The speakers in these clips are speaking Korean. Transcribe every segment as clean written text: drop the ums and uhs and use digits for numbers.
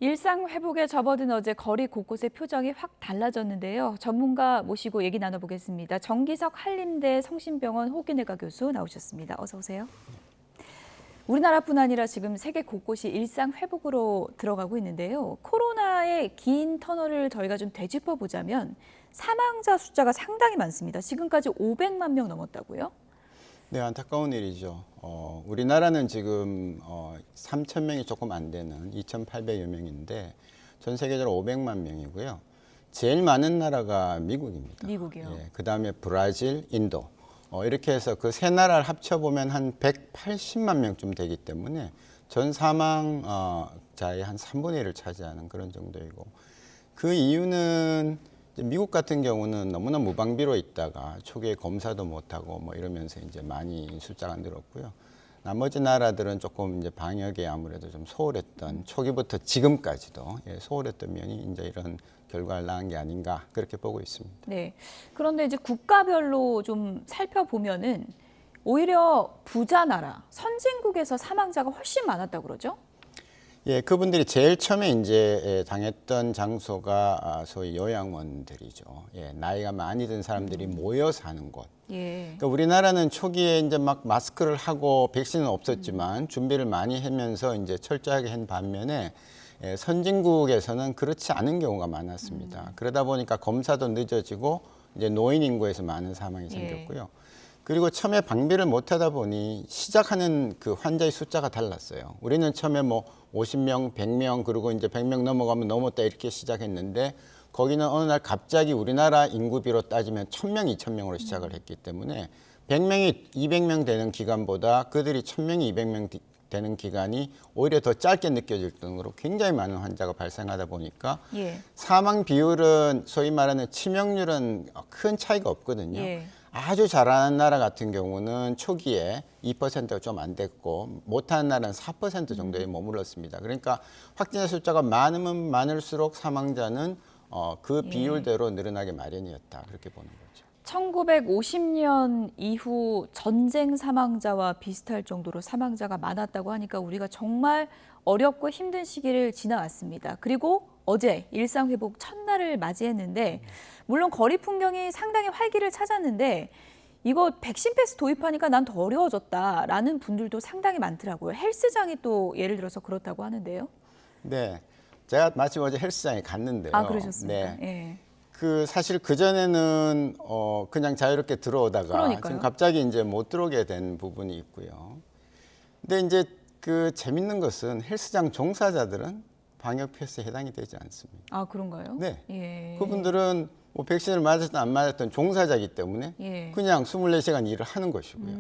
일상 회복에 접어든 어제 거리 곳곳의 표정이 확 달라졌는데요. 전문가 모시고 얘기 나눠보겠습니다. 정기석 한림대 성심병원 호기내과 교수 나오셨습니다. 어서 오세요. 우리나라뿐 아니라 지금 세계 곳곳이 일상 회복으로 들어가고 있는데요. 코로나의 긴 터널을 저희가 좀 되짚어 보자면 사망자 숫자가 상당히 많습니다. 지금까지 500만 명 넘었다고요? 네, 안타까운 일이죠. 우리나라는 지금 3천 명이 조금 안 되는 2,800여 명인데 전 세계적으로 500만 명이고요. 제일 많은 나라가 미국입니다. 미국이요. 예, 그다음에 브라질, 인도. 이렇게 해서 그 세 나라를 합쳐보면 한 180만 명쯤 되기 때문에 전 사망자의 한 3분의 1을 차지하는 그런 정도이고, 그 이유는 미국 같은 경우는 너무나 무방비로 있다가 초기에 검사도 못하고 뭐 이러면서 이제 많이 숫자가 늘었고요. 나머지 나라들은 조금 이제 방역에 아무래도 좀 소홀했던, 초기부터 지금까지도 소홀했던 면이 이제 이런 결과를 낳은 게 아닌가, 그렇게 보고 있습니다. 네. 그런데 이제 국가별로 좀 살펴보면은 오히려 부자 나라, 선진국에서 사망자가 훨씬 많았다고 그러죠? 예, 그분들이 제일 처음에 이제 당했던 장소가 소위 요양원들이죠. 예, 나이가 많이 든 사람들이 모여 사는 곳. 예. 그러니까 우리나라는 초기에 이제 막 마스크를 하고 백신은 없었지만 준비를 많이 하면서 이제 철저하게 한 반면에 선진국에서는 그렇지 않은 경우가 많았습니다. 그러다 보니까 검사도 늦어지고 이제 노인 인구에서 많은 사망이 생겼고요. 그리고 처음에 방비를 못 하다 보니 시작하는 그 환자의 숫자가 달랐어요. 우리는 처음에 뭐 50명, 100명, 그리고 이제 100명 넘어가면 넘었다 이렇게 시작했는데, 거기는 어느 날 갑자기 우리나라 인구비로 따지면 1000명, 2000명으로 시작을 했기 때문에 100명이 200명 되는 기간보다 그들이 1000명이 200명 되는 기간이 오히려 더 짧게 느껴질 정도로 굉장히 많은 환자가 발생하다 보니까 사망 비율은, 소위 말하는 치명률은 큰 차이가 없거든요. 아주 잘하는 나라 같은 경우는 초기에 2%가 좀 안 됐고, 못하는 나라는 4% 정도에 머물렀습니다. 그러니까 확진자 숫자가 많으면 많을수록 사망자는 그 비율대로 늘어나게 마련이었다, 그렇게 보는 거죠. 1950년 이후 전쟁 사망자와 비슷할 정도로 사망자가 많았다고 하니까 우리가 정말 어렵고 힘든 시기를 지나왔습니다. 그리고 어제 일상회복 첫날을 맞이했는데, 물론 거리 풍경이 상당히 활기를 찾았는데 이거 백신 패스 도입하니까 난 더 어려워졌다라는 분들도 상당히 많더라고요. 헬스장이 또 예를 들어서 그렇다고 하는데요. 네, 제가 마침 어제 헬스장에 갔는데요. 아, 그러셨습니까? 네. 예. 그 사실 그전에는 그냥 자유롭게 들어오다가 그러니까요. 지금 갑자기 이제 못 들어오게 된 부분이 있고요. 근데 이제 그 재밌는 것은 헬스장 종사자들은 방역 패스에 해당이 되지 않습니다. 아, 그런가요? 네. 예. 그분들은 뭐 백신을 맞았든 안 맞았든 종사자이기 때문에 그냥 24시간 일을 하는 것이고요.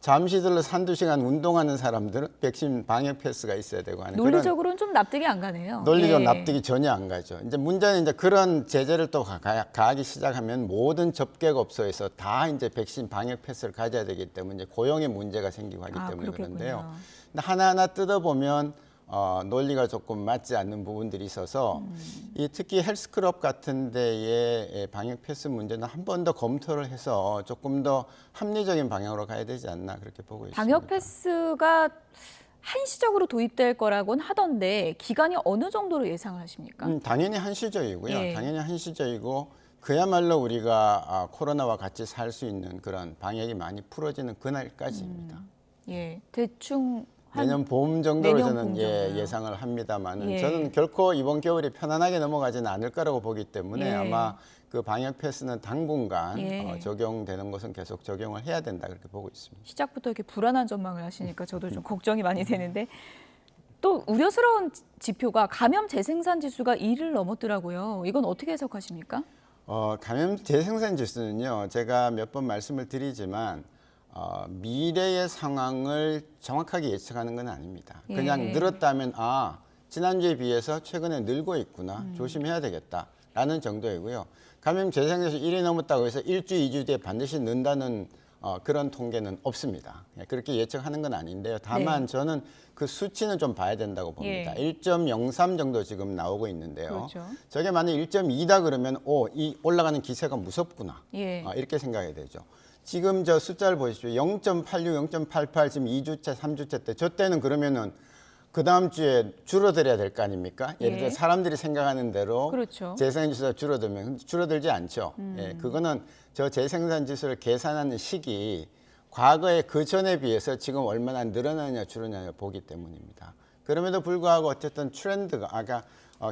잠시 들러서 한두 시간 운동하는 사람들은 백신 방역 패스가 있어야 되고 하는, 논리적으로는 좀 납득이 안 가네요. 논리적 납득이 전혀 안 가죠. 이제 문제는 이제 그런 제재를 또 가하기 시작하면 모든 접객업소에서 다 이제 백신 방역 패스를 가져야 되기 때문에 고용의 문제가 생기고 하기 때문에 그렇겠군요. 그런데요. 근데 하나하나 뜯어보면 논리가 조금 맞지 않는 부분들이 있어서 이 특히 헬스클럽 같은 데의 방역 패스 문제는 한 번 더 검토를 해서 조금 더 합리적인 방향으로 가야 되지 않나, 그렇게 보고 있습니다. 방역 패스가 한시적으로 도입될 거라고는 하던데 기간이 어느 정도로 예상을 하십니까? 당연히 한시적이고요. 당연히 한시적이고 그야말로 우리가 코로나와 같이 살 수 있는 그런 방역이 많이 풀어지는 그날까지입니다. 예, 대충 내년 봄 정도로 내년 저는 봄 정도요. 예상을 합니다만은 저는 결코 이번 겨울이 편안하게 넘어가지는 않을 거라고 보기 때문에 아마 그 방역 패스는 당분간 적용되는 것은 계속 적용을 해야 된다, 그렇게 보고 있습니다. 시작부터 이렇게 불안한 전망을 하시니까 저도 좀 걱정이 많이 되는데, 또 우려스러운 지표가 감염 재생산 지수가 2를 넘었더라고요. 이건 어떻게 해석하십니까? 감염 재생산 지수는요, 제가 몇 번 말씀을 드리지만 미래의 상황을 정확하게 예측하는 건 아닙니다. 그냥 늘었다면 지난주에 비해서 최근에 늘고 있구나, 조심해야 되겠다라는 정도이고요. 감염 재생산 지수 1이 넘었다고 해서 1주, 2주 뒤에 반드시 는다는 그런 통계는 없습니다. 그렇게 예측하는 건 아닌데요. 다만 저는 그 수치는 좀 봐야 된다고 봅니다. 1.03 정도 지금 나오고 있는데요. 저게 만약 1.2다 그러면 이 올라가는 기세가 무섭구나, 이렇게 생각이 되죠. 지금 저 숫자를 보십시오. 0.86, 0.88 지금 2주째, 3주째 때, 저 때는 그러면은 그 다음 주에 줄어들어야 될 거 아닙니까? 예를 들어 예. 사람들이 생각하는 대로 그렇죠. 재생산 지수가 줄어들면 줄어들지 않죠. 예, 그거는 저 재생산 지수를 계산하는 시기 과거에 그 전에 비해서 지금 얼마나 늘어나냐 줄어나냐 보기 때문입니다. 그럼에도 불구하고 어쨌든 트렌드가 아까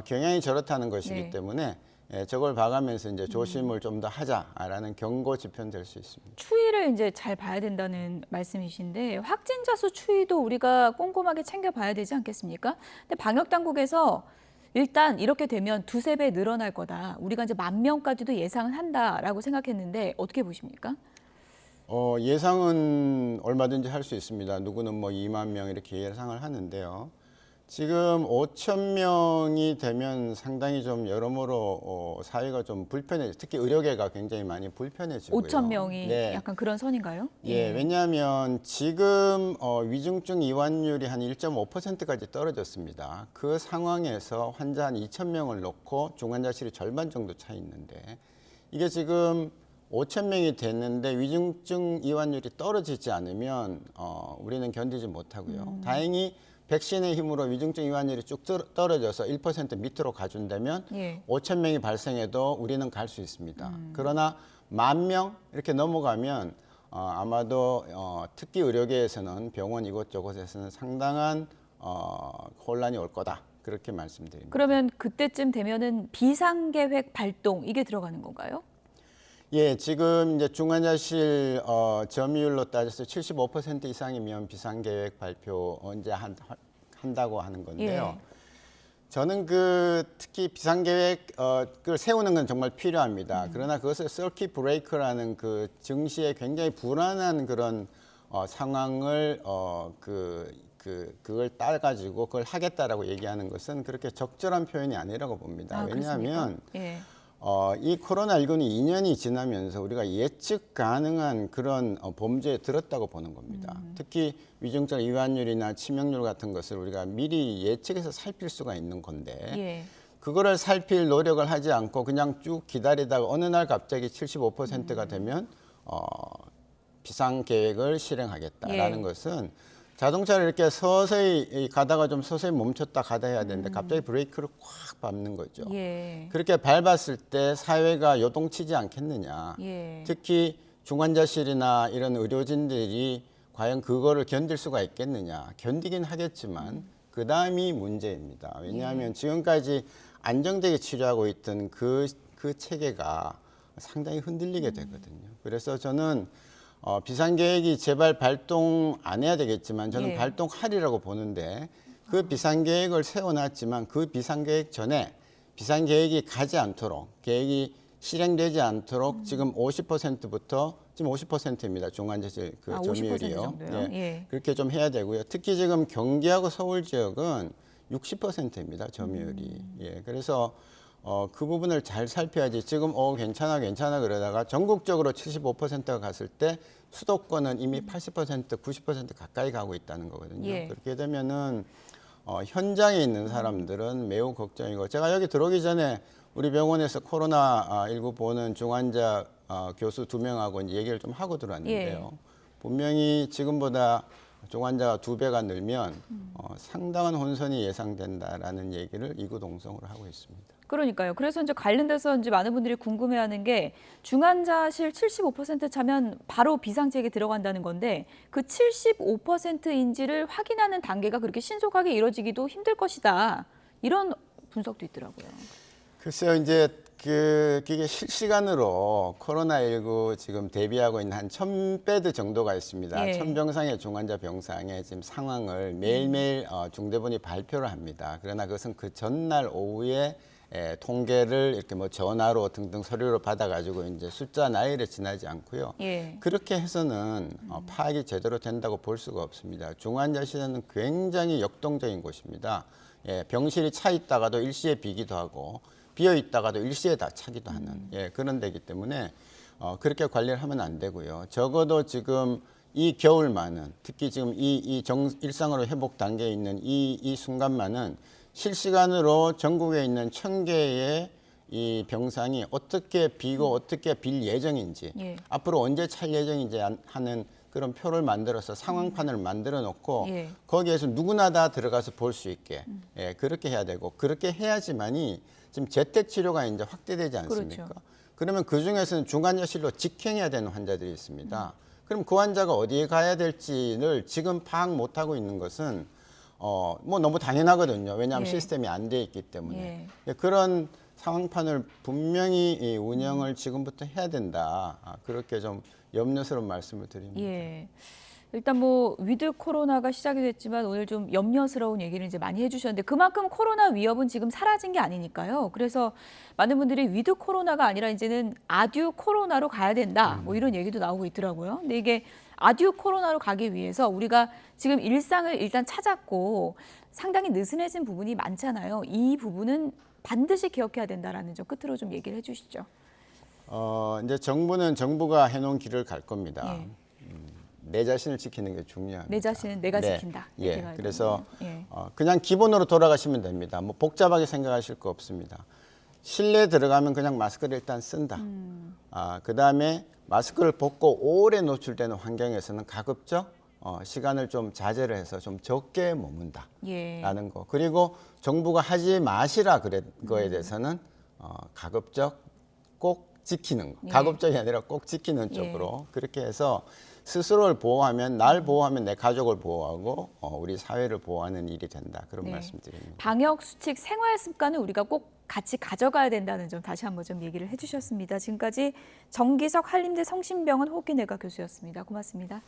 경향이 저렇다는 것이기 네. 때문에 예, 저걸 봐가면서 이제 조심을 좀 더 하자라는 경고 지표는 될 수 있습니다. 추이를 이제 잘 봐야 된다는 말씀이신데 확진자 수 추이도 우리가 꼼꼼하게 챙겨봐야 되지 않겠습니까? 근데 방역 당국에서 일단 이렇게 되면 두세 배 늘어날 거다. 우리가 이제 10,000명까지도 예상을 한다라고 생각했는데 어떻게 보십니까? 예상은 얼마든지 할 수 있습니다. 누구는 뭐 2만 명 이렇게 예상을 하는데요. 지금 5천 명이 되면 상당히 좀 여러모로 사회가 좀 불편해, 특히 의료계가 굉장히 많이 불편해지고요. 5,000명이 네. 약간 그런 선인가요? 예, 왜냐하면 지금 위중증 이완율이 한 1.5%까지 떨어졌습니다. 그 상황에서 환자 한 2,000명을 놓고 중환자실이 절반 정도 차 있는데 이게 지금 5,000명이 됐는데 위중증 이완율이 떨어지지 않으면 우리는 견디지 못하고요. 다행히 백신의 힘으로 위중증 이완율이 쭉 떨어져서 1% 밑으로 가준다면 예. 5,000명이 발생해도 우리는 갈 수 있습니다. 그러나 10,000명 이렇게 넘어가면 아마도 특히 의료계에서는 병원 이곳저곳에서는 상당한 혼란이 올 거다. 그렇게 말씀드립니다. 그러면 그때쯤 되면은 비상계획 발동 이게 들어가는 건가요? 예, 지금 이제 중환자실 점유율로 따져서 75% 이상이면 비상계획 발표 언제 한다고 하는 건데요. 예. 저는 특히 비상계획을 세우는 건 정말 필요합니다. 그러나 그것을 서킷 브레이크라는 그 증시에 굉장히 불안한 그런 상황을 그걸 따가지고 그걸 하겠다라고 얘기하는 것은 그렇게 적절한 표현이 아니라고 봅니다. 왜냐하면 예. 이 코로나19는 2년이 지나면서 우리가 예측 가능한 그런 범죄에 들었다고 보는 겁니다. 특히 위중증 이완율이나 치명률 같은 것을 우리가 미리 예측해서 살필 수가 있는 건데 예. 그거를 살필 노력을 하지 않고 그냥 쭉 기다리다가 어느 날 갑자기 75%가 되면 비상계획을 실행하겠다라는 예. 것은 자동차를 이렇게 서서히 가다가 좀 서서히 멈췄다 가다 해야 되는데 갑자기 브레이크를 꽉 밟는 거죠. 예. 그렇게 밟았을 때 사회가 요동치지 않겠느냐. 예. 특히 중환자실이나 이런 의료진들이 과연 그거를 견딜 수가 있겠느냐. 견디긴 하겠지만 그 다음이 문제입니다. 왜냐하면 지금까지 안정되게 치료하고 있던 그 체계가 상당히 흔들리게 되거든요. 그래서 저는 비상계획이 제발 발동 안 해야 되겠지만 저는 예. 발동하리라고 보는데 그 비상계획을 세워놨지만 그 비상계획 전에 비상계획이 가지 않도록 계획이 실행되지 않도록 지금 50%부터 지금 50%입니다. 중환자실 50% 점유율이요. 정도요? 예. 그렇게 좀 해야 되고요. 특히 지금 경기하고 서울 지역은 60%입니다. 점유율이. 예. 그래서 그 부분을 잘 살펴야지 지금 괜찮아 그러다가 전국적으로 75%가 갔을 때 수도권은 이미 80% 90% 가까이 가고 있다는 거거든요. 예. 그렇게 되면은 현장에 있는 사람들은 매우 걱정이고 제가 여기 들어오기 전에 우리 병원에서 코로나19 보는 중환자 교수 2명하고 이제 얘기를 좀 하고 들어왔는데요. 분명히 지금보다 중환자가 2배가 늘면 상당한 혼선이 예상된다라는 얘기를 이구동성으로 하고 있습니다. 그러니까요. 그래서 이제 관련돼서 이제 많은 분들이 궁금해하는 게 중환자실 75% 차면 바로 비상계획에 들어간다는 건데 그 75%인지를 확인하는 단계가 그렇게 신속하게 이루어지기도 힘들 것이다. 이런 분석도 있더라고요. 글쎄요, 이제 그게 실시간으로 코로나19 지금 대비하고 있는 한 1,000베드 정도가 있습니다. 예. 1,000병상의 중환자 병상의 지금 상황을 매일매일 중대본이 발표를 합니다. 그러나 그것은 그 전날 오후에 통계를 이렇게 뭐 전화로 등등 서류로 받아가지고 이제 숫자 나열에 지나지 않고요. 예. 그렇게 해서는 파악이 제대로 된다고 볼 수가 없습니다. 중환자실은 굉장히 역동적인 곳입니다. 예, 병실이 차 있다가도 일시에 비기도 하고 비어 있다가도 일시에 다 차기도 하는 그런 데이기 때문에 그렇게 관리를 하면 안 되고요. 적어도 지금 이 겨울만은 특히 지금 일상으로 회복 단계에 있는 이 순간만은 실시간으로 전국에 있는 1,000개의 이 병상이 어떻게 비고 어떻게 빌 예정인지 예. 앞으로 언제 찰 예정인지 하는 그런 표를 만들어서 상황판을 만들어 놓고 예. 거기에서 누구나 다 들어가서 볼 수 있게 예, 그렇게 해야 되고 그렇게 해야지만이 지금 재택 치료가 이제 확대되지 않습니까? 그렇죠. 그러면 그 중에서는 중환자실로 직행해야 되는 환자들이 있습니다. 그럼 그 환자가 어디에 가야 될지를 지금 파악 못 하고 있는 것은 뭐 너무 당연하거든요. 왜냐하면 예. 시스템이 안 돼 있기 때문에. 예. 그런 상황판을 분명히 이 운영을 지금부터 해야 된다. 그렇게 좀 염려스러운 말씀을 드립니다. 예. 일단 뭐 위드 코로나가 시작이 됐지만 오늘 좀 염려스러운 얘기를 이제 많이 해주셨는데 그만큼 코로나 위협은 지금 사라진 게 아니니까요. 그래서 많은 분들이 위드 코로나가 아니라 이제는 아듀 코로나로 가야 된다. 뭐 이런 얘기도 나오고 있더라고요. 근데 이게 아듀 코로나로 가기 위해서 우리가 지금 일상을 일단 찾았고 상당히 느슨해진 부분이 많잖아요. 이 부분은 반드시 기억해야 된다라는 점 끝으로 좀 얘기를 해주시죠. 이제 정부가 해놓은 길을 갈 겁니다. 예. 내 자신을 지키는 게 중요합니다. 내 자신은 내가 네. 지킨다. 예. 이렇게 가야 그래서 되는군요. 예. 그냥 기본으로 돌아가시면 됩니다. 뭐 복잡하게 생각하실 거 없습니다. 실내 들어가면 그냥 마스크를 일단 쓴다. 그다음에 마스크를 벗고 오래 노출되는 환경에서는 가급적 시간을 좀 자제를 해서 좀 적게 머문다. 예. 라는 거. 그리고 정부가 하지 마시라 그런 거에 대해서는 가급적 꼭 지키는 거. 예. 가급적이 아니라 꼭 지키는 쪽으로 그렇게 해서 스스로를 보호하면 날 보호하면 내 가족을 보호하고 우리 사회를 보호하는 일이 된다. 그런 네. 말씀드립니다. 방역 수칙 생활 습관을 우리가 꼭 같이 가져가야 된다는 점 다시 한번 좀 얘기를 해주셨습니다. 지금까지 정기석 한림대 성심병원 호기내과 교수였습니다. 고맙습니다.